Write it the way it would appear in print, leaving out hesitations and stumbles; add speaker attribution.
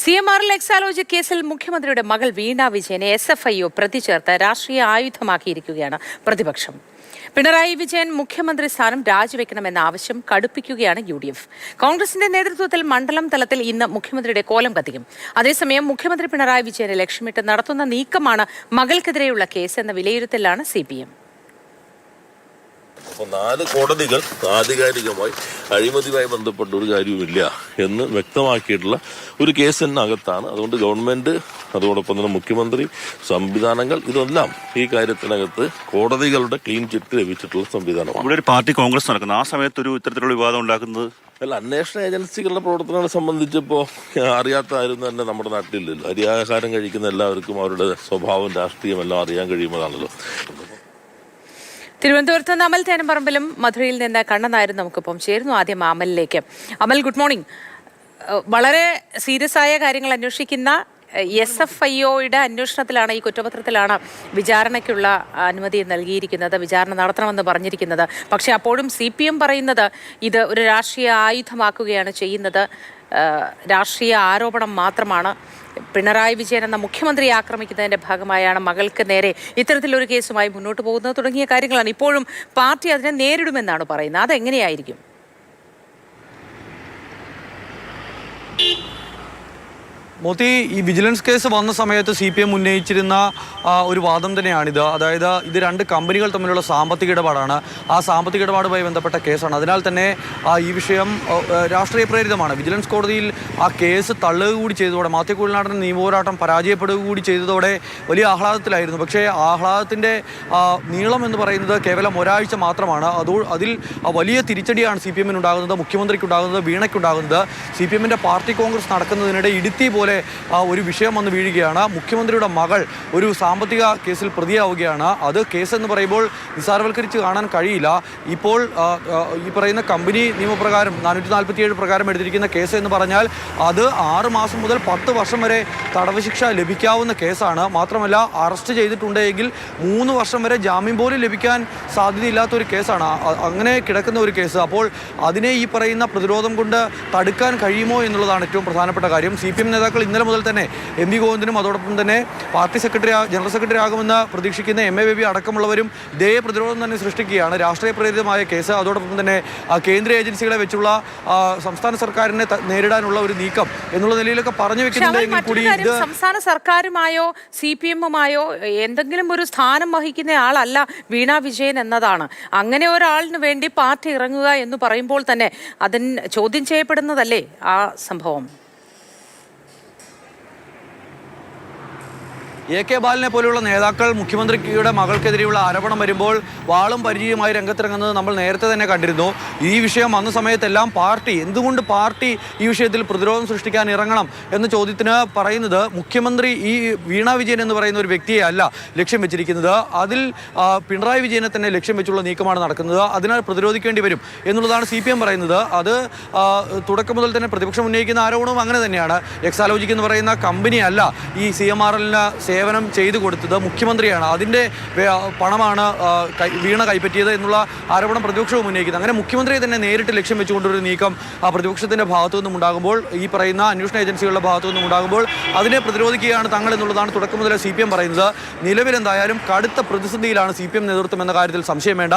Speaker 1: CMRL Exalogic കേസിൽ മുഖ്യമന്ത്രിയുടെ മകൾ വീണ വിജയനെ SFIO പ്രതി ചേർത്ത് രാഷ്ട്രീയ ആയുധമാക്കിയിരിക്കുകയാണ് പ്രതിപക്ഷം. പിണറായി വിജയൻ മുഖ്യമന്ത്രി സ്ഥാനം രാജിവെക്കണമെന്ന ആവശ്യം കടുപ്പിക്കുകയാണ് UDF. കോൺഗ്രസിന്റെ നേതൃത്വത്തിൽ മണ്ഡലം തലത്തിൽ ഇന്ന് മുഖ്യമന്ത്രിയുടെ കോലം കത്തിക്കും. അതേസമയം മുഖ്യമന്ത്രി പിണറായി വിജയനെ ലക്ഷ്യമിട്ട് നടത്തുന്ന നീക്കമാണ് മകൾക്കെതിരെയുള്ള കേസ് എന്ന വിലയിരുത്തലാണ് CPM.
Speaker 2: അപ്പോൾ 4 കോടതികൾ ആധികാരികമായി അഴിമതിയുമായി ബന്ധപ്പെട്ട ഒരു കാര്യവുമില്ല എന്ന് വ്യക്തമാക്കിയിട്ടുള്ള ഒരു കേസിനകത്താണ്. അതുകൊണ്ട് ഗവൺമെന്റ്, അതോടൊപ്പം തന്നെ മുഖ്യമന്ത്രി, സംവിധാനങ്ങൾ, ഇതെല്ലാം ഈ കാര്യത്തിനകത്ത് കോടതികളുടെ ക്ലീൻ ചിറ്റ് ലഭിച്ചിട്ടുള്ള സംവിധാനമാണ്.
Speaker 3: ഇവിടെ ഒരു പാർട്ടി കോൺഗ്രസ് നടക്കുന്നത്, ആ സമയത്ത് ഒരു ഇത്തരത്തിലുള്ള വിവാദം ഉണ്ടാക്കുന്നത്
Speaker 2: അല്ല. അന്വേഷണ ഏജൻസികളുടെ പ്രവർത്തനങ്ങളെ സംബന്ധിച്ചപ്പോൾ അറിയാത്ത ആരും തന്നെ നമ്മുടെ നാട്ടിലില്ലല്ലോ. അരിയാഹാരം കഴിക്കുന്ന എല്ലാവർക്കും അവരുടെ സ്വഭാവം, രാഷ്ട്രീയം എല്ലാം അറിയാൻ കഴിയുന്നതാണല്ലോ.
Speaker 1: തിരുവനന്തപുരത്ത് നിന്ന് അമൽ തേനമ്പറമ്പിലും മധുരയിൽ നിന്ന് കണ്ണനായരും നമുക്കിപ്പം ചേരുന്നു. ആദ്യം അമലിലേക്ക്. അമൽ, ഗുഡ് മോർണിംഗ്. വളരെ സീരിയസ് ആയ കാര്യങ്ങൾ അന്വേഷിക്കുന്ന SFIOയുടെ അന്വേഷണത്തിലാണ്, ഈ കുറ്റപത്രത്തിലാണ് വിചാരണയ്ക്കുള്ള അനുമതി നൽകിയിരിക്കുന്നത്, വിചാരണ നടത്തണമെന്ന് പറഞ്ഞിരിക്കുന്നത്. പക്ഷേ അപ്പോഴും CPM പറയുന്നത് ഇത് ഒരു രാഷ്ട്രീയ ആയുധമാക്കുകയാണ് ചെയ്യുന്നത്, രാഷ്ട്രീയ ആരോപണം മാത്രമാണ്. പിണറായി വിജയൻ എന്ന മുഖ്യമന്ത്രിയെ ആക്രമിക്കുന്നതിന്റെ ഭാഗമായാണ് മകൾക്ക് നേരെ ഇത്തരത്തിലൊരു കേസുമായി മുന്നോട്ട് പോകുന്നത് തുടങ്ങിയ കാര്യങ്ങളാണ്. ഇപ്പോഴും പാർട്ടി അതിനെ നേരിടുമെന്നാണ് പറയുന്നത്. അതെങ്ങനെയായിരിക്കും?
Speaker 4: മോത്തി, ഈ വിജിലൻസ് കേസ് വന്ന സമയത്ത് CPM ഉന്നയിച്ചിരുന്ന ഒരു വാദം തന്നെയാണിത്. അതായത് ഇത് 2 കമ്പനികൾ തമ്മിലുള്ള സാമ്പത്തിക ഇടപാടാണ്. ആ സാമ്പത്തിക ഇടപാടുമായി ബന്ധപ്പെട്ട കേസാണ്. അതിനാൽ തന്നെ ഈ വിഷയം രാഷ്ട്രീയ പ്രേരിതമാണ്. വിജിലൻസ് കോടതിയിൽ ആ കേസ് തള്ളുക കൂടി ചെയ്തതോടെ, മാത്യു കുഴൽനാടൻ നിയമപോരാട്ടം പരാജയപ്പെടുക കൂടി ചെയ്തതോടെ വലിയ ആഹ്ലാദത്തിലായിരുന്നു. പക്ഷേ ആഹ്ലാദത്തിൻ്റെ നീളം എന്ന് പറയുന്നത് കേവലം ഒരാഴ്ച മാത്രമാണ്. അതിൽ വലിയ തിരിച്ചടിയാണ് CPM ഉണ്ടാകുന്നത്, മുഖ്യമന്ത്രിക്കുണ്ടാകുന്നത്, വീണയ്ക്കുണ്ടാകുന്നത്. CPM-ൻ്റെ പാർട്ടി കോൺഗ്രസ് നടക്കുന്നതിനിടെ ഇടുത്തി പോലെ ഒരു വിഷയം വന്ന് വീഴുകയാണ്. മുഖ്യമന്ത്രിയുടെ മകൾ ഒരു സാമ്പത്തിക കേസിൽ പ്രതിയാവുകയാണ്. അത് കേസെന്ന് പറയുമ്പോൾ നിസ്സാരവൽക്കരിച്ച് കാണാൻ കഴിയില്ല. ഇപ്പോൾ ഈ പറയുന്ന കമ്പനി നിയമപ്രകാരം 447 പ്രകാരം എടുത്തിരിക്കുന്ന കേസ് എന്ന് പറഞ്ഞാൽ അത് 6 മാസം മുതൽ 10 വർഷം വരെ തടവ് ശിക്ഷ ലഭിക്കാവുന്ന കേസാണ്. മാത്രമല്ല, അറസ്റ്റ് ചെയ്തിട്ടുണ്ടെങ്കിൽ 3 വർഷം വരെ ജാമ്യം പോലും ലഭിക്കാൻ സാധ്യതയില്ലാത്ത ഒരു കേസാണ്. അങ്ങനെ കിടക്കുന്ന ഒരു കേസ്. അപ്പോൾ അതിനെ ഈ പറയുന്ന പ്രതിരോധം കൊണ്ട് തടുക്കാൻ കഴിയുമോ എന്നുള്ളതാണ് ഏറ്റവും പ്രധാനപ്പെട്ട കാര്യം. CPM നേതാക്കൾ ഇന്നലെ മുതൽ തന്നെ MP ഗോവിന്ദനും അതോടൊപ്പം തന്നെ പാർട്ടി ജനറൽ സെക്രട്ടറി ആകുമെന്ന് പ്രതീക്ഷിക്കുന്ന MA ബേബി അടക്കമുള്ളവരും ഇതേ പ്രതിരോധം തന്നെ സൃഷ്ടിക്കുകയാണ്. രാഷ്ട്രീയ പ്രേരിതമായ കേസ്, അതോടൊപ്പം തന്നെ കേന്ദ്ര ഏജൻസികളെ വെച്ചുള്ള സംസ്ഥാന സർക്കാരിനെ നേരിടാനുള്ള ഒരു നീക്കം എന്നുള്ള നിലയിലൊക്കെ പറഞ്ഞു വെക്കുന്നുണ്ടെങ്കിൽ കൂടി ഇത്
Speaker 1: സംസ്ഥാന സർക്കാരുമായോ CPM-ഉമായോ എന്തെങ്കിലും ഒരു സ്ഥാനം വഹിക്കുന്ന ആളല്ല വീണ വിജയൻ എന്നതാണ്. അങ്ങനെ ഒരാളിന് വേണ്ടി പാർട്ടി ഇറങ്ങുക എന്ന് പറയുമ്പോൾ തന്നെ അതിന് ചോദ്യം ചെയ്യപ്പെടുന്നതല്ലേ ആ സംഭവം?
Speaker 4: AK ബാലനെ പോലെയുള്ള നേതാക്കൾ മുഖ്യമന്ത്രിയുടെ മകൾക്കെതിരെയുള്ള ആരോപണം വരുമ്പോൾ വാളും പരിചയമായി രംഗത്തിറങ്ങുന്നത് നമ്മൾ നേരത്തെ തന്നെ കണ്ടിരുന്നു. ഈ വിഷയം വന്ന സമയത്തെല്ലാം എന്തുകൊണ്ട് പാർട്ടി ഈ വിഷയത്തിൽ പ്രതിരോധം സൃഷ്ടിക്കാൻ ഇറങ്ങണം എന്ന ചോദ്യത്തിന് പറയുന്നത് മുഖ്യമന്ത്രി ഈ വീണ വിജയൻ എന്ന് പറയുന്ന ഒരു വ്യക്തിയെ അല്ല ലക്ഷ്യം വെച്ചിരിക്കുന്നത്, അതിൽ പിണറായി വിജയനെ തന്നെ ലക്ഷ്യം വെച്ചുള്ള നീക്കമാണ് നടക്കുന്നത്, അതിനാൽ പ്രതിരോധിക്കേണ്ടി വരും എന്നുള്ളതാണ് CPM പറയുന്നത്. അത് തുടക്കം മുതൽ തന്നെ പ്രതിപക്ഷം ഉന്നയിക്കുന്ന ആരോപണവും അങ്ങനെ തന്നെയാണ്. എക്സാലോജിക് എന്ന് പറയുന്ന കമ്പനി അല്ല ഈ CMRL-ന് സേവനം ചെയ്തു കൊടുത്തത്, മുഖ്യമന്ത്രിയാണ്. അതിൻ്റെ പണമാണ് വീണ കൈപ്പറ്റിയത് എന്നുള്ള ആരോപണം പ്രതിപക്ഷവും ഉന്നയിക്കുന്നത്. അങ്ങനെ മുഖ്യമന്ത്രിയെ തന്നെ നേരിട്ട് ലക്ഷ്യം വെച്ചുകൊണ്ടൊരു നീക്കം പ്രതിപക്ഷത്തിൻ്റെ ഭാഗത്തു നിന്നും ഉണ്ടാകുമ്പോൾ, ഈ പറയുന്ന അന്വേഷണ ഏജൻസികളുടെ ഭാഗത്തു നിന്നും ഉണ്ടാകുമ്പോൾ അതിനെ പ്രതിരോധിക്കുകയാണ് തങ്ങൾ എന്നുള്ളതാണ് തുടക്കം മുതലേ CPM പറയുന്നത്. നിലവിലെന്തായാലും കടുത്ത പ്രതിസന്ധിയിലാണ് CPM നേതൃത്വം എന്ന കാര്യത്തിൽ സംശയം വേണ്ട.